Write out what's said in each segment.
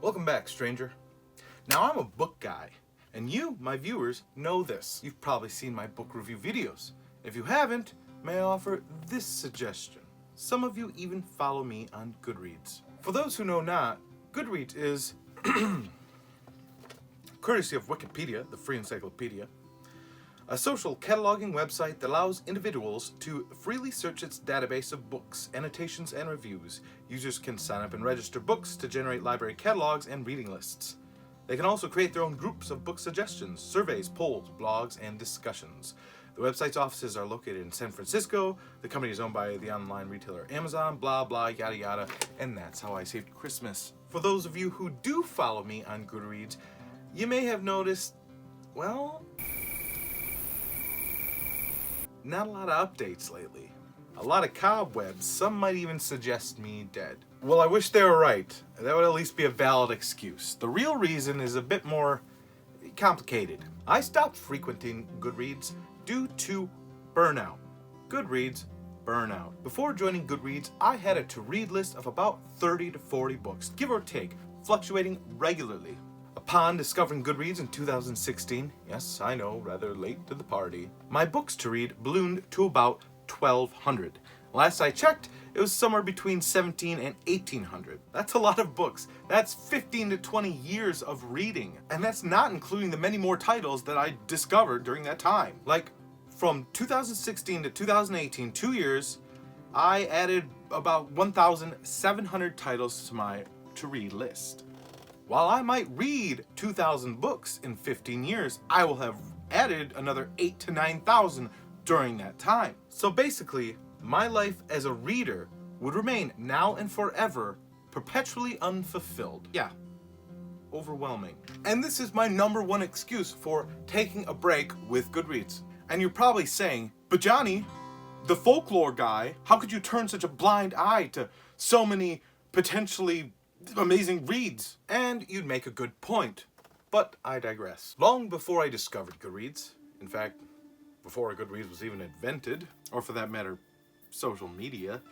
Welcome back, stranger. Now, I'm a book guy, and you, my viewers, know this. You've probably seen my book review videos. If you haven't, may I offer this suggestion? Some of you even follow me on Goodreads. For those who know not, Goodreads is, courtesy of Wikipedia, the free encyclopedia, a social cataloging website that allows individuals to freely search its database of books, annotations, and reviews. Users can sign up and register books to generate library catalogs and reading lists. They can also create their own groups of book suggestions, surveys, polls, blogs, and discussions. The website's offices are located in San Francisco. The company is owned by the online retailer Amazon, blah, blah, yada, yada, and that's how I saved Christmas. For those of you who do follow me on Goodreads, you may have noticed, well, not a lot of updates lately. A lot of cobwebs. Some might even suggest me dead. Well, I wish they were right. That would at least be a valid excuse. The real reason is a bit more complicated. I stopped frequenting Goodreads due to burnout. Goodreads burnout. Before joining Goodreads, I had a to-read list of about 30 to 40 books, give or take, fluctuating regularly. Upon discovering Goodreads in 2016, yes, I know, rather late to the party, my books to read ballooned to about 1,200. Last I checked, it was somewhere between 1,700 and 1,800. That's a lot of books. That's 15 to 20 years of reading. And that's not including the many more titles that I discovered during that time. Like, from 2016 to 2018, 2 years, I added about 1,700 titles to my to-read list. While I might read 2,000 books in 15 years, I will have added another 8,000 to 9,000 during that time. So basically, my life as a reader would remain now and forever perpetually unfulfilled. Yeah, overwhelming. And this is my number one excuse for taking a break with Goodreads. And you're probably saying, but Johnny, the folklore guy, how could you turn such a blind eye to so many potentially amazing reads? And you'd make a good point, but I digress. Long before I discovered Goodreads, in fact, before Goodreads was even invented, or for that matter, social media,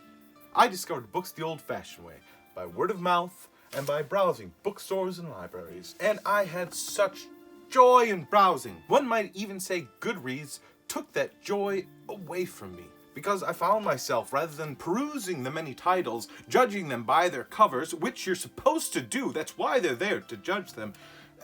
I discovered books the old-fashioned way, by word of mouth and by browsing bookstores and libraries. And I had such joy in browsing. One might even say Goodreads took that joy away from me, because I found myself, rather than perusing the many titles, judging them by their covers, which you're supposed to do, that's why they're there, to judge them,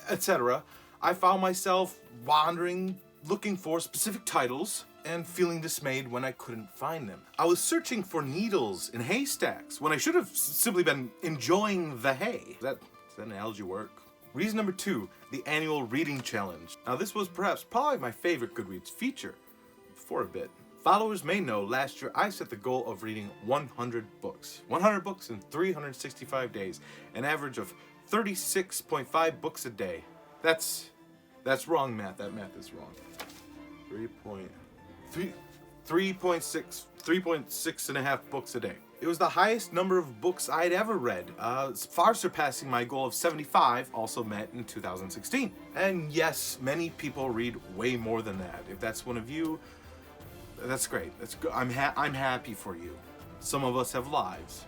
etc., I found myself wandering, looking for specific titles, and feeling dismayed when I couldn't find them. I was searching for needles in haystacks, when I should have simply been enjoying the hay. Does that analogy work? Reason number 2, the annual reading challenge. Now, this was probably my favorite Goodreads feature, for a bit. Followers may know last year I set the goal of reading 100 books. 100 books in 365 days, an average of 36.5 books a day. That's wrong math. That math is wrong. 3.6 and a half books a day. It was the highest number of books I'd ever read, far surpassing my goal of 75, also met in 2016. And yes, many people read way more than that. If that's one of you, that's great. That's good. I'm happy for you. Some of us have lives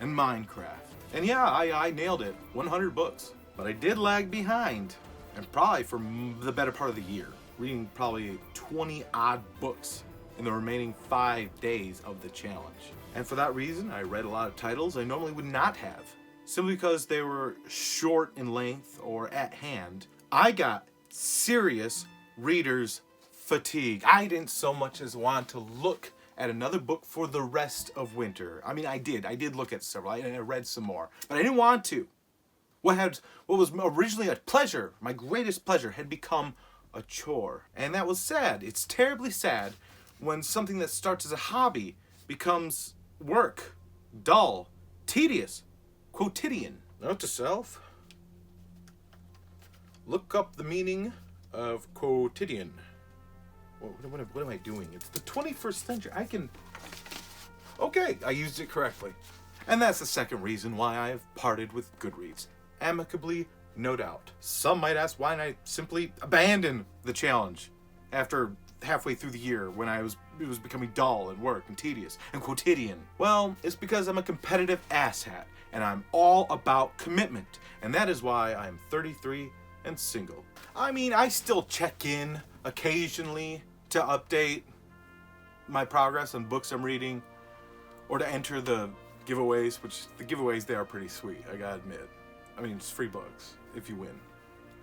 and Minecraft. And yeah, I nailed it. 100 books. But I did lag behind, and probably for the better part of the year, reading probably 20 odd books in the remaining 5 days of the challenge. And for that reason, I read a lot of titles I normally would not have, simply because they were short in length or at hand. I got serious reader's fatigue. I didn't so much as want to look at another book for the rest of winter. I mean, I did look at several, and I read some more, but I didn't want to. What was originally a pleasure, my greatest pleasure, had become a chore. And that was sad. It's terribly sad when something that starts as a hobby becomes work, dull, tedious, quotidian. Note to self, look up the meaning of quotidian. What am I doing? It's the 21st century. Okay, I used it correctly. And that's the second reason why I have parted with Goodreads. Amicably, no doubt. Some might ask why I simply abandoned the challenge after halfway through the year when it was becoming dull and work and tedious and quotidian. Well, it's because I'm a competitive asshat, and I'm all about commitment. And that is why I'm 33 and single. I mean, I still check in occasionally to update my progress on books I'm reading, or to enter the giveaways, which the giveaways, they are pretty sweet, I gotta admit. I mean, it's free books if you win.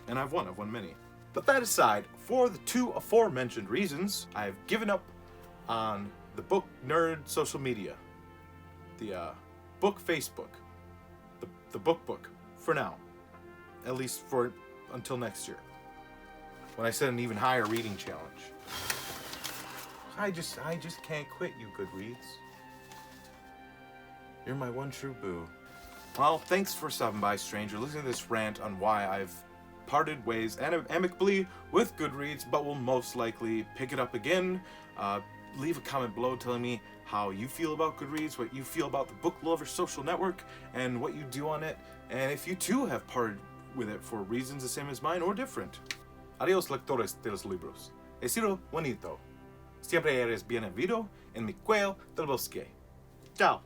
And I've won many. But that aside, for the two aforementioned reasons, I've given up on the book nerd social media. The book Facebook. The book for now. At least for until next year, when I set an even higher reading challenge. I just can't quit you, Goodreads. You're my one true boo. Well, thanks for stopping by, stranger, listening to this rant on why I've parted ways amicably with Goodreads, but will most likely pick it up again. Leave a comment below telling me how you feel about Goodreads, what you feel about the Book Lovers social network, and what you do on it, and if you too have parted with it for reasons the same as mine or different. Adiós, lectores de los libros. He sido bonito. Siempre eres bienvenido en mi cuello del bosque. Ciao.